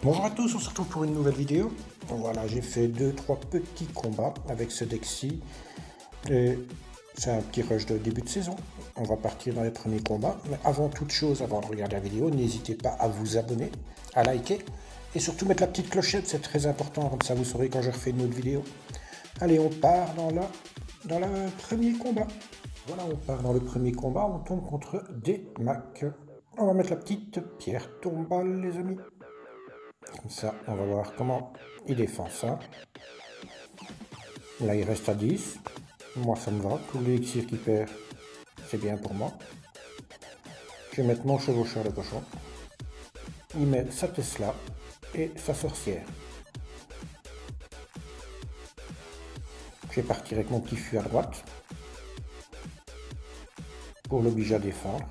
Bonjour à tous, on se retrouve pour une nouvelle vidéo. Voilà, j'ai fait 2-3 petits combats avec ce deck-ci. C'est un petit rush de début de saison. On va partir dans les premiers combats. Mais avant toute chose, avant de regarder la vidéo, n'hésitez pas à vous abonner, à liker et surtout mettre la petite clochette, c'est très important, comme ça vous saurez quand je refais une autre vidéo. Allez, on part dans le premier combat. Voilà, on part dans le premier combat, on tombe contre des Macs. On va mettre la petite pierre tombale, les amis. Comme ça, on va voir comment il défend ça. Là, il reste à 10. Moi, ça me va. Tout l'élixir qu'il perd, c'est bien pour moi. Je vais mettre mon chevaucheur de cochon. Il met sa Tesla et sa sorcière. Je vais partir avec mon petit fût à droite pour l'obliger à défendre.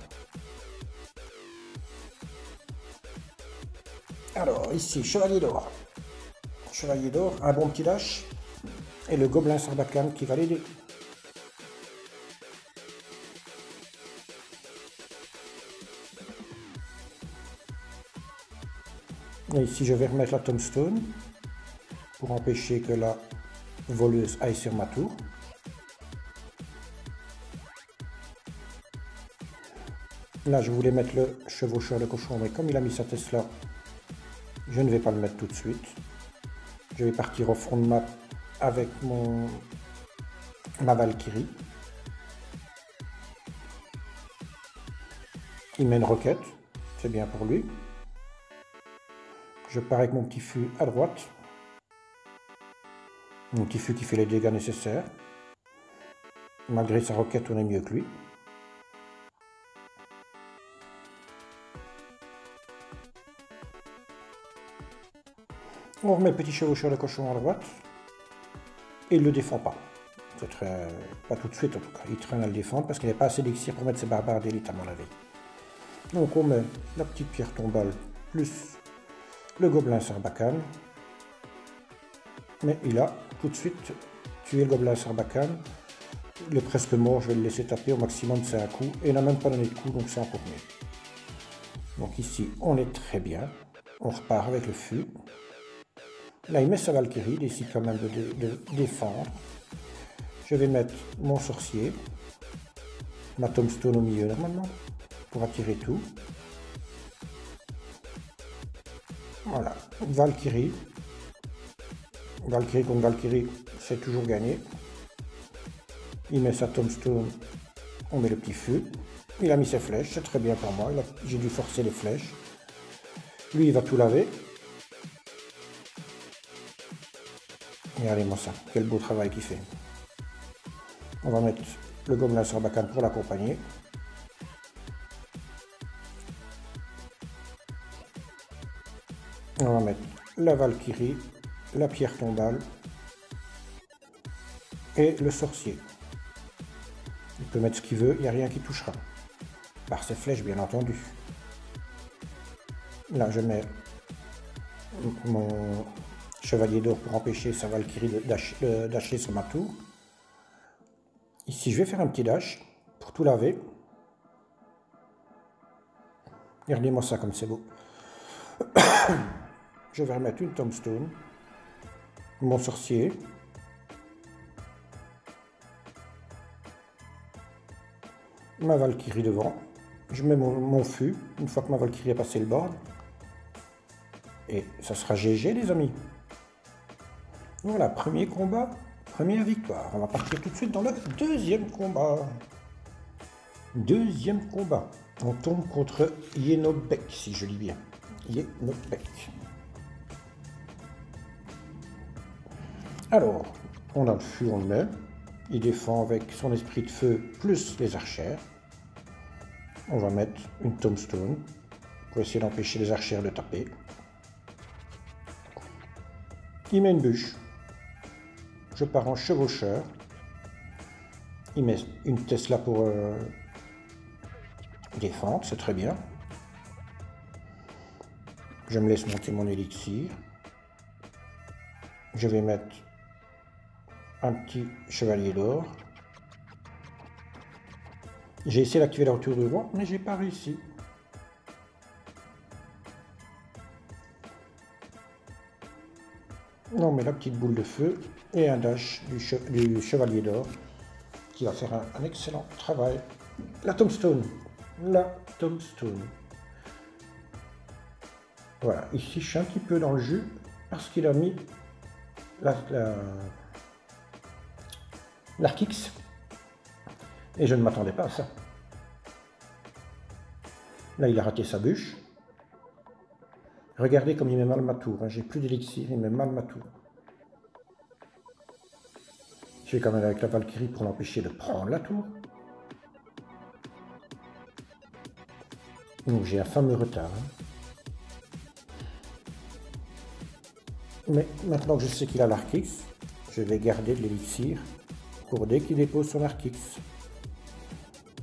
Alors, ici, chevalier d'or. Chevalier d'or, un bon petit dash. Et le gobelin Sarbacane qui va l'aider. Et ici, je vais remettre la tombstone pour empêcher que la voleuse aille sur ma tour. Là, je voulais mettre le chevaucheur de cochon, mais comme il a mis sa Tesla, je ne vais pas le mettre tout de suite. Je vais partir au fond de map avec ma Valkyrie. Il met une roquette, c'est bien pour lui. Je pars avec mon petit fût à droite. Mon petit fût qui fait les dégâts nécessaires. Malgré sa roquette, on est mieux que lui. On remet le petit chevaucheur de cochon à droite. Et il ne le défend pas. Pas tout de suite en tout cas. Il traîne à le défendre parce qu'il n'y a pas assez d'élixir pour mettre ses barbares d'élite à mon avis. Donc on met la petite pierre tombale plus le gobelin Sarbacane. Mais il a tout de suite tué le gobelin Sarbacane. Il est presque mort, je vais le laisser taper au maximum c'est un coup. Et il n'a même pas donné de coup, donc c'est encore mieux. Donc ici, on est très bien. On repart avec le fût. Là, il met sa Valkyrie, il décide quand même de défendre. Je vais mettre mon sorcier, ma tombstone au milieu normalement, pour attirer tout. Voilà, Valkyrie. Valkyrie contre Valkyrie, c'est toujours gagné. Il met sa tombstone, on met le petit feu. Il a mis ses flèches, c'est très bien pour moi. J'ai dû forcer les flèches. Lui, il va tout laver. Regardez-moi ça, quel beau travail qu'il fait. On va mettre le gobelin Sarbacane pour l'accompagner. On va mettre la Valkyrie, la pierre tombale et le sorcier. Il peut mettre ce qu'il veut, il n'y a rien qui touchera. Par ses flèches, bien entendu. Là, je mets mon chevalier d'or pour empêcher sa Valkyrie de dasher sur ma tour. Ici, je vais faire un petit dash pour tout laver. Regardez-moi ça comme c'est beau. Je vais remettre une tombstone, mon sorcier, ma Valkyrie devant. Je mets mon fût une fois que ma Valkyrie a passé le board. Et ça sera GG les amis. Voilà, premier combat, première victoire. On va partir tout de suite dans le deuxième combat. Deuxième combat. On tombe contre Yenobek, si je lis bien. Yenobek. Alors, on a le fût, on le met. Il défend avec son esprit de feu plus les archères. On va mettre une tombstone pour essayer d'empêcher les archères de taper. Il met une bûche. Je pars en chevaucheur. Il met une Tesla pour défendre, c'est très bien. Je me laisse monter mon élixir. Je vais mettre un petit chevalier d'or. J'ai essayé d'activer la retour du roi, mais j'ai pas réussi. Non, mais la petite boule de feu et un dash du chevalier d'or qui va faire un excellent travail. La tombstone. La tombstone. Voilà, ici je suis un petit peu dans le jus parce qu'il a mis l'Arkix et je ne m'attendais pas à ça. Là il a raté sa bûche. Regardez comme il met mal ma tour, hein. J'ai plus d'élixir, il met mal ma tour. Je vais quand même avec la Valkyrie pour l'empêcher de prendre la tour. Donc j'ai un fameux retard. Hein. Mais maintenant que je sais qu'il a l'Arkix, je vais garder de l'élixir pour dès qu'il dépose son Arkix.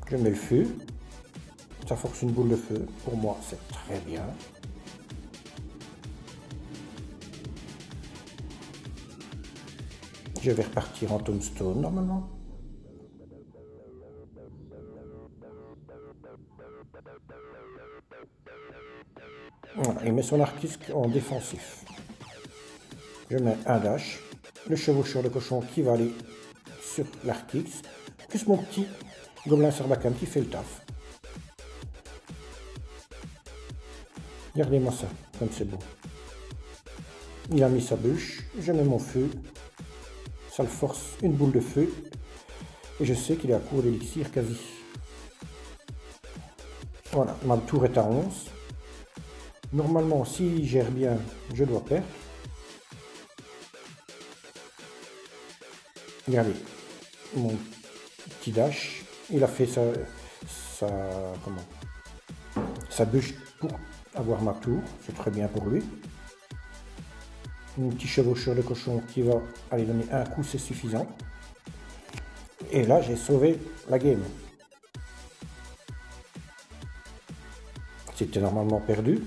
Je mets le feu. Ça force une boule de feu. Pour moi, c'est très bien. Je vais repartir en tombstone normalement. Voilà, il met son Arkix en défensif. Je mets un dash, le chevaucheur de cochon qui va aller sur l'Arkix, plus mon petit gobelin Sarbacane qui fait le taf. Regardez-moi ça, comme c'est beau. Il a mis sa bûche, je mets mon feu, ça le force une boule de feu, et je sais qu'il est à court d'élixir quasi. Voilà, ma tour est à 11. Normalement, s'il gère bien, je dois perdre. Regardez, mon petit dash, il a fait sa bûche pour avoir ma tour, c'est très bien pour lui. Mon petit chevaucheur de cochon qui va aller donner un coup, c'est suffisant. Et là, j'ai sauvé la game. C'était normalement perdu.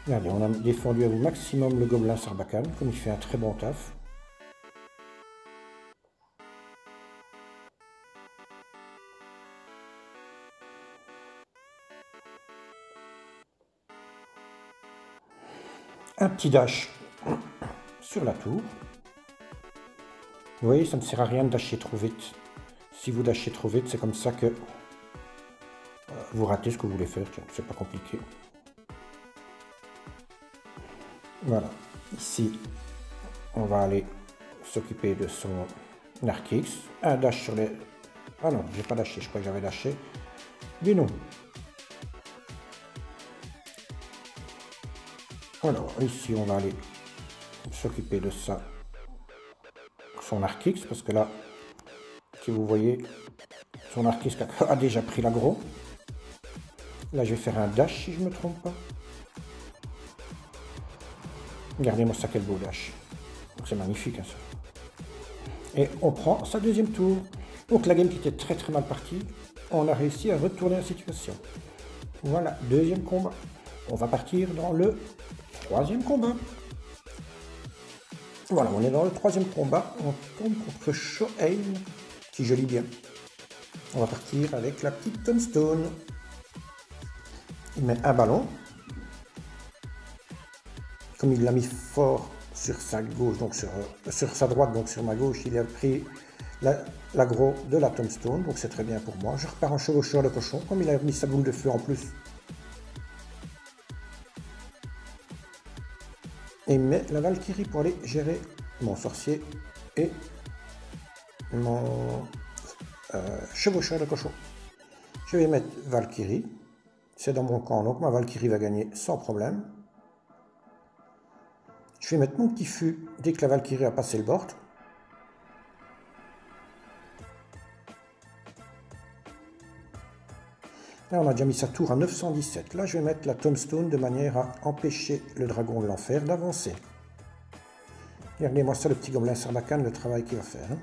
Regardez, on a défendu au maximum le gobelin Sarbacane, comme il fait un très bon taf. Un petit dash sur la tour. Vous voyez, ça ne sert à rien de dasher trop vite. Si vous dashez trop vite, c'est comme ça que vous ratez ce que vous voulez faire. C'est pas compliqué. Voilà. Ici, on va aller s'occuper de son Arkix. Un dash sur les... Ah non, j'ai pas dashé. Je crois que j'avais dashé. Mais non. Alors, ici, on va aller s'occuper de ça. Son Arkix, parce que là, si vous voyez, son Arkix a déjà pris l'aggro. Là, je vais faire un dash, si je ne me trompe pas. Regardez-moi ça, quel beau dash. C'est magnifique, hein, ça. Et on prend sa deuxième tour. Donc, la game qui était très très mal partie, on a réussi à retourner la situation. Voilà, deuxième combat. On va partir dans le troisième combat. Voilà, on est dans le troisième combat. On tombe contre Shoheim, si je lis bien. On va partir avec la petite tombstone. Il met un ballon. Comme il l'a mis fort sur sa gauche, donc sur sa droite, donc sur ma gauche, il a pris l'aggro de la tombstone, donc c'est très bien pour moi. Je repars en chevaucheur de cochon, comme il a mis sa boule de feu en plus. Et il met la Valkyrie pour aller gérer mon sorcier et mon chevaucheur de cochon. Je vais mettre Valkyrie. C'est dans mon camp, donc ma Valkyrie va gagner sans problème. Je vais mettre mon petit fût dès que la Valkyrie a passé le board. Là, on a déjà mis sa tour à 917. Là, je vais mettre la tombstone de manière à empêcher le dragon de l'enfer d'avancer. Regardez-moi ça, le petit gobelin Sarbacane, le travail qu'il va faire. Hein.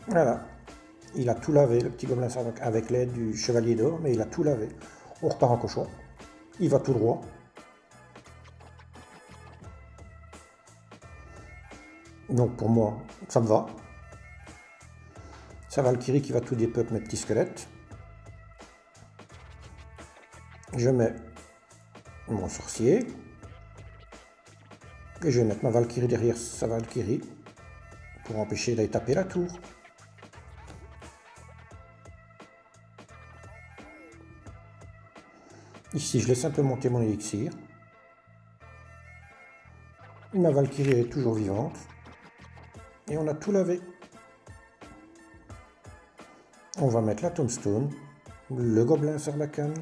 Voilà. Il a tout lavé, le petit gobelin Sarbacane, avec l'aide du chevalier d'or, mais il a tout lavé. On repart en cochon. Il va tout droit. Donc pour moi, ça me va. Sa Valkyrie qui va tout dépeuple mes petits squelettes. Je mets mon sorcier. Et je vais mettre ma Valkyrie derrière sa Valkyrie pour empêcher d'aller taper la tour. Ici, je laisse un peu monter mon élixir. Ma Valkyrie est toujours vivante. Et on a tout lavé. On va mettre la tombstone, le gobelin Sarbacane,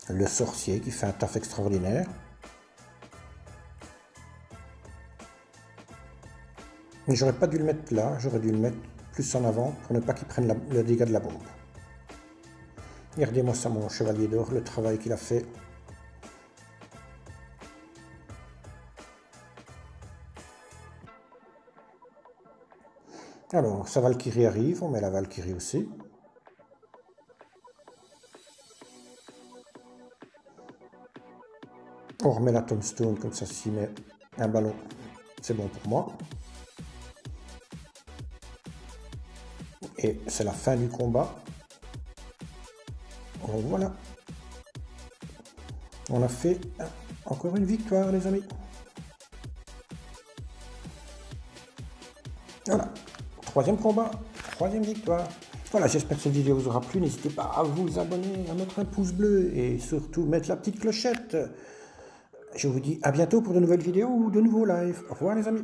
le sorcier qui fait un taf extraordinaire. Mais j'aurais pas dû le mettre là, j'aurais dû le mettre plus en avant pour ne pas qu'il prenne le dégât de la bombe. Regardez-moi ça, mon chevalier d'or, le travail qu'il a fait. Alors, sa Valkyrie arrive, on met la Valkyrie aussi. On remet la tombstone, comme ça, s'il met un ballon, c'est bon pour moi. Et c'est la fin du combat. Donc voilà. On a fait encore une victoire, les amis. Voilà. Troisième combat, troisième victoire. Voilà, j'espère que cette vidéo vous aura plu. N'hésitez pas à vous abonner, à mettre un pouce bleu et surtout mettre la petite clochette. Je vous dis à bientôt pour de nouvelles vidéos ou de nouveaux lives. Au revoir les amis.